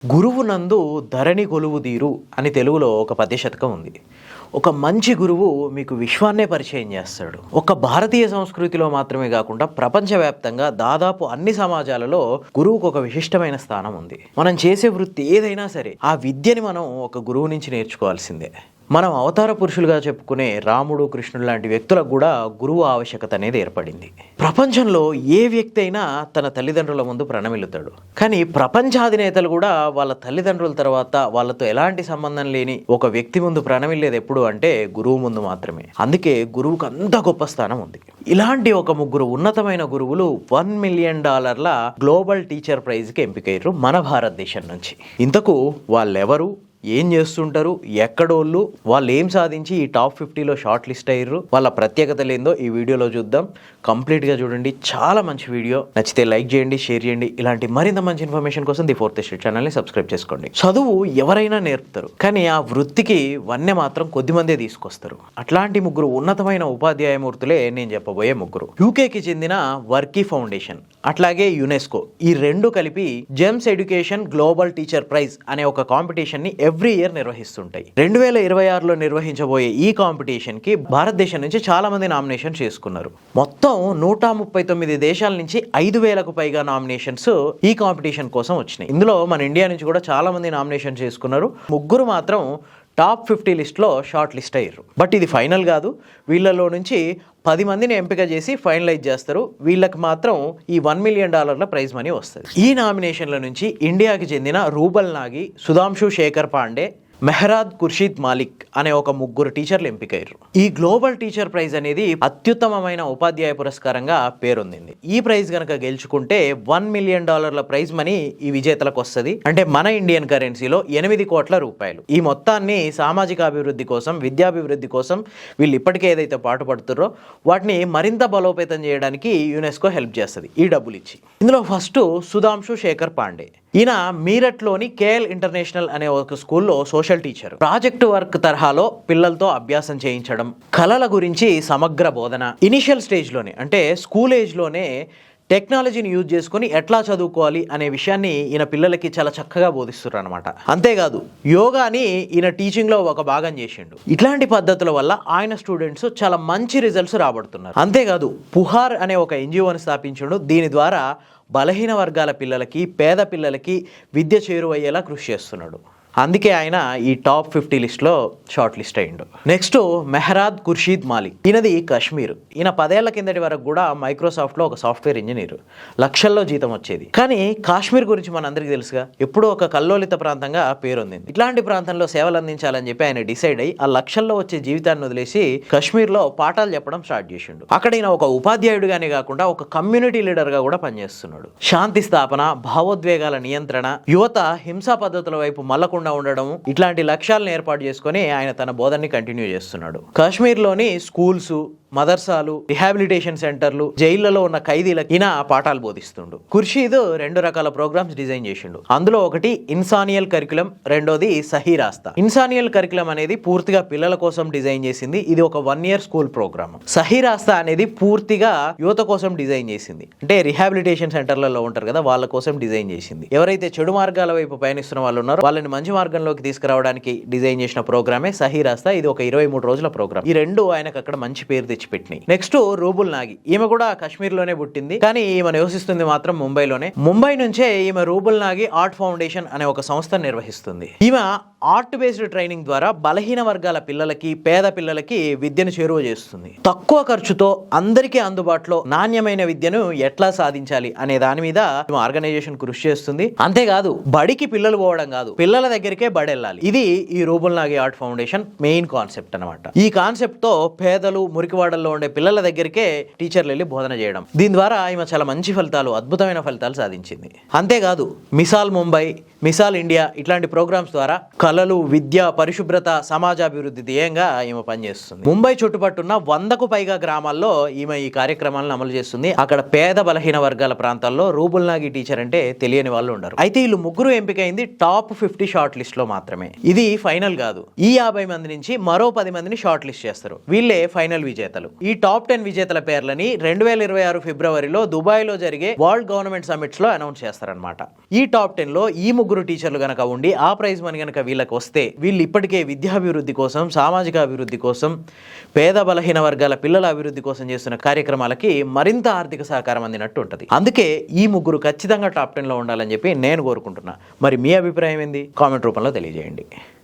గురువు నందు ధరణి కొలువుదీరు అని తెలుగులో ఒక పద్య శతకం ఉంది. ఒక మంచి గురువు మీకు విశ్వాన్నే పరిచయం చేస్తాడు. ఒక భారతీయ సంస్కృతిలో మాత్రమే కాకుండా ప్రపంచవ్యాప్తంగా దాదాపు అన్ని సమాజాలలో గురువుకు ఒక విశిష్టమైన స్థానం ఉంది. మనం చేసే వృత్తి ఏదైనా సరే ఆ విద్యని మనం ఒక గురువు నుంచి నేర్చుకోవాల్సిందే. మనం అవతార పురుషులుగా చెప్పుకునే రాముడు, కృష్ణుడు లాంటి వ్యక్తులకు కూడా గురువు ఆవశ్యకత అనేది ఏర్పడింది. ప్రపంచంలో ఏ వ్యక్తి అయినా తన తల్లిదండ్రుల ముందు ప్రణమిల్లుతాడు. కానీ ప్రపంచాధినేతలు కూడా వాళ్ళ తల్లిదండ్రుల తర్వాత వాళ్ళతో ఎలాంటి సంబంధం లేని ఒక వ్యక్తి ముందు ప్రణమిల్లేది ఎప్పుడు అంటే గురువు ముందు మాత్రమే. అందుకే గురువుకు అంత గొప్ప స్థానం ఉంది. ఇలాంటి ఒక ముగ్గురు ఉన్నతమైన గురువులు $1 మిలియన్ గ్లోబల్ టీచర్ ప్రైజ్కి ఎంపికయ్యారు మన భారతదేశం నుంచి. ఇంతకు వాళ్ళెవరు, ఏం చేస్తుంటారు, ఎక్కడోళ్ళు, వాళ్ళు ఏం సాధించి ఈ టాప్ 50లో షార్ట్ లిస్ట్ అయ్యారు, వాళ్ళ ప్రత్యేకతలు ఏందో ఈ వీడియోలో చూద్దాం. కంప్లీట్గా చూడండి, చాలా మంచి వీడియో. నచ్చితే లైక్ చేయండి, షేర్ చేయండి. ఇలాంటి మరింత మంచి ఇన్ఫర్మేషన్ కోసం ది ఫోర్త్ ఎస్టేట్ ఛానల్ని సబ్స్క్రైబ్ చేసుకోండి. చదువు ఎవరైనా నేర్పుతారు, కానీ ఆ వృత్తికి వన్నె మాత్రం కొద్దిమందే తీసుకొస్తారు. అట్లాంటి ముగ్గురు ఉన్నతమైన ఉపాధ్యాయమూర్తులే నేను చెప్పబోయే ముగ్గురు. యూకేకి చెందిన వర్కీ ఫౌండేషన్, అట్లాగే యునెస్కో, ఈ రెండు కలిపి GEMS education global teacher prize అనే ఒక కాంపిటీషన్ని ఎవ్రీ ఇయర్ నిర్వహిస్తుంటాయి. 2026లో నిర్వహించబోయే ఈ కాంపిటీషన్ కి భారతదేశం నుంచి చాలా మంది నామినేషన్ చేసుకున్నారు. మొత్తం 139 దేశాల నుంచి 5,000కు పైగా నామినేషన్స్ ఈ కాంపిటీషన్ కోసం వచ్చినాయి. ఇందులో మన ఇండియా నుంచి కూడా చాలా మంది నామినేషన్ చేసుకున్నారు. ముగ్గురు మాత్రం టాప్ 50 లిస్ట్లో షార్ట్ లిస్ట్ అయ్యారు. బట్ ఇది ఫైనల్ కాదు. వీళ్ళలో నుంచి 10 మందిని ఎంపిక చేసి ఫైనలైజ్ చేస్తారు. వీళ్ళకి మాత్రం ఈ $1 మిలియన్ ప్రైజ్ మనీ వస్తుంది. ఈ నామినేషన్ల నుంచి ఇండియాకి చెందిన రూబల్ నాగి, సుధాంశు శేఖర్ పాండే, మెహరాద్ ఖుర్షీద్ మాలిక్ అనే ఒక ముగ్గురు టీచర్లు ఎంపికయ్యారు. ఈ గ్లోబల్ టీచర్ ప్రైజ్ అనేది అత్యుత్తమమైన ఉపాధ్యాయ పురస్కారంగా పేరొందింది. ఈ ప్రైజ్ కనుక గెలుచుకుంటే $1 మిలియన్ ప్రైజ్ మనీ ఈ విజేతలకు వస్తుంది. అంటే మన ఇండియన్ కరెన్సీలో 8 కోట్ల రూపాయలు. ఈ మొత్తాన్ని సామాజిక అభివృద్ధి కోసం, విద్యాభివృద్ధి కోసం వీళ్ళు ఇప్పటికే ఏదైతే పాటుపడుతున్నారో వాటిని మరింత బలోపేతం చేయడానికి యునెస్కో హెల్ప్ చేస్తుంది ఈ డబ్బులు ఇచ్చి. ఇందులో ఫస్ట్ సుధాంశు శేఖర్ పాండే. ఈయన మీరట్లోని కేఎల్ ఇంటర్నేషనల్ అనే ఒక స్కూల్లో సోషల్ టీచర్. ప్రాజెక్ట్ వర్క్ తరహాలో పిల్లలతో అభ్యాసం చేయించడం, కళల గురించి సమగ్ర బోధన, ఇనిషియల్ స్టేజ్లోనే అంటే స్కూల్ ఏజ్లోనే టెక్నాలజీని యూజ్ చేసుకొని ఎట్లా చదువుకోవాలి అనే విషయాన్ని ఈయన పిల్లలకి చాలా చక్కగా బోధిస్తున్నారు అనమాట. అంతేకాదు యోగాని ఈయన టీచింగ్లో ఒక భాగం చేసిండు. ఇట్లాంటి పద్ధతుల వల్ల ఆయన స్టూడెంట్స్ చాలా మంచి రిజల్ట్స్ రాబడుతున్నారు. అంతేకాదు పుహార్ అనే ఒక ఎన్జిఓని స్థాపించిండు. దీని ద్వారా బలహీన వర్గాల పిల్లలకి, పేద పిల్లలకి విద్య చేరువయ్యేలా కృషి చేస్తున్నాడు. అందుకే ఆయన ఈ టాప్ 50 లిస్ట్లో షార్ట్ లిస్ట్ అయ్యిండు. నెక్స్ట్ మెహరాద్ ఖుర్షీద్ మాలిక్. ఈయనది కాశ్మీర్. ఈయన 10 ఏళ్ల కిందటి వరకు కూడా మైక్రోసాఫ్ట్లో ఒక సాఫ్ట్వేర్ ఇంజనీర్. లక్షల్లో జీతం వచ్చేది. కానీ కాశ్మీర్ గురించి మనందరికీ తెలుసుగా, ఎప్పుడూ ఒక కల్లోలిత ప్రాంతంగా పేరొందింది. ఇట్లాంటి ప్రాంతంలో సేవలు అందించాలని చెప్పి ఆయన డిసైడ్ అయ్యి ఆ లక్షల్లో వచ్చే జీవితాన్ని వదిలేసి కాశ్మీర్లో పాఠాలు చెప్పడం స్టార్ట్ చేసిండు. అక్కడ ఈయన ఒక ఉపాధ్యాయుడిగానే కాకుండా ఒక కమ్యూనిటీ లీడర్గా కూడా పనిచేస్తున్నాడు. శాంతి స్థాపన, భావోద్వేగాల నియంత్రణ, యువత హింసా పద్ధతుల వైపు మళ్ళకుండా ఉండడం, ఇట్లాంటి లక్ష్యాలను ఏర్పాటు చేసుకుని ఆయన తన బోధనని కంటిన్యూ చేస్తున్నాడు. కాశ్మీర్లోని స్కూల్స్, మదర్సాలు, రిహాబిలిటేషన్ సెంటర్లు, జైళ్లలో ఉన్న ఖైదీలకు ఈయన పాఠాలు బోధిస్తుండు. ఖుర్షీద్ 2 రకాల ప్రోగ్రామ్స్ డిజైన్ చేసిండు. అందులో ఒకటి ఇన్సానియల్ కరికులం, రెండోది సహీ రాస్తా. ఇన్సానియల్ కరికులం అనేది పూర్తిగా పిల్లల కోసం డిజైన్ చేసింది. ఇది ఒక 1 ఇయర్ స్కూల్ ప్రోగ్రామ్. సహీ రాస్తా అనేది పూర్తిగా యువత కోసం డిజైన్ చేసింది. అంటే రిహాబిలిటేషన్ సెంటర్లలో ఉంటారు కదా, వాళ్ళ కోసం డిజైన్ చేసింది. ఎవరైతే చెడు మార్గాల వైపు పయనిస్తున్న వాళ్ళు ఉన్నారో వాళ్ళని మంచి మార్గంలోకి తీసుకురావడానికి డిజైన్ చేసిన ప్రోగ్రామే సహీ రాస్తా. ఇది ఒక 23 రోజుల ప్రోగ్రామ్. ఈ రెండు ఆయనకు అక్కడ మంచి పేరు తెచ్చిపెట్టినాయి. Next rouble Nagi. ఈమె కూడా కాశ్మీర్ లోనే పుట్టింది, కానీ ఈమె నివసిస్తుంది మాత్రం ముంబైలోనే. ముంబై నుంచే ఈమె రూబుల్ నాగి ఆర్ట్ ఫౌండేషన్ అనే ఒక సంస్థ నిర్వహిస్తుంది. ఈమె ఆర్ట్ బేస్డ్ ట్రైనింగ్ ద్వారా బలహీన వర్గాల పిల్లలకి, పేద పిల్లలకి విద్యను చేరువ చేస్తుంది. తక్కువ ఖర్చుతో అందరికీ అందుబాటులో నాణ్యమైన విద్యను ఎట్లా సాధించాలి అనే దాని మీద ఆర్గనైజేషన్ కృషి చేస్తుంది. అంతేకాదు బడికి పిల్లలు పోవడం కాదు, పిల్లల దగ్గరికే బడి వెళ్ళాలి. ఇది ఈ rouble Nagi art foundation main concept అనమాట. ఈ కాన్సెప్ట్ తో పేదలు, మురికివాడల్లో ఉండే పిల్లల దగ్గరికే టీచర్లు వెళ్ళి బోధన చేయడం. దీని ద్వారా ఈమె చాలా మంచి ఫలితాలు, అద్భుతమైన ఫలితాలు సాధించింది. అంతేకాదు మిసాల్ ముంబై, మిసాల్ ఇండియా ఇట్లాంటి ప్రోగ్రామ్స్ ద్వారా కళలు, విద్య, పరిశుభ్రత, సమాజాభివృద్ధి ధ్యేయంగా ఈమె పనిచేస్తుంది. ముంబై చుట్టుపట్టున్న 100కు పైగా గ్రామాల్లో ఈమె ఈ కార్యక్రమాలను అమలు చేస్తుంది. అక్కడ పేద బలహీన వర్గాల ప్రాంతాల్లో రూబుల్ నాగి టీచర్ అంటే తెలియని వాళ్ళు ఉండరు. అయితే వీళ్ళు ముగ్గురు ఎంపికైంది టాప్ 50 షార్ట్ లిస్ట్ లో మాత్రమే. ఇది ఫైనల్ కాదు. ఈ 50 మంది నుంచి మరో 10 మందిని షార్ట్ లిస్ట్ చేస్తారు. వీళ్ళే ఫైనల్ విజేతలు. ఈ టాప్ 10 విజేతల పేర్లని 2026 ఫిబ్రవరిలో దుబాయ్ లో జరిగే వరల్డ్ గవర్నమెంట్ సమిట్స్ లో అనౌన్స్ చేస్తారనమాట. ఈ టాప్ 10 లో ఈ ముగ్గురు టీచర్లు గనక ఉండి ఆ ప్రైజ్ మనీ గనక వీళ్ళకి వస్తే వీళ్ళు ఇప్పటికే విద్యాభివృద్ధి కోసం, సామాజిక అభివృద్ధి కోసం, పేద బలహీన వర్గాల పిల్లల అభివృద్ధి కోసం చేస్తున్న కార్యక్రమాలకి మరింత ఆర్థిక సహకారం అందినట్టు ఉంటుంది. అందుకే ఈ ముగ్గురు ఖచ్చితంగా టాప్ 10 లో ఉండాలని చెప్పి నేను కోరుకుంటున్నా. మరి మీ అభిప్రాయం ఏంది? కామెంట్ రూపంలో తెలియజేయండి.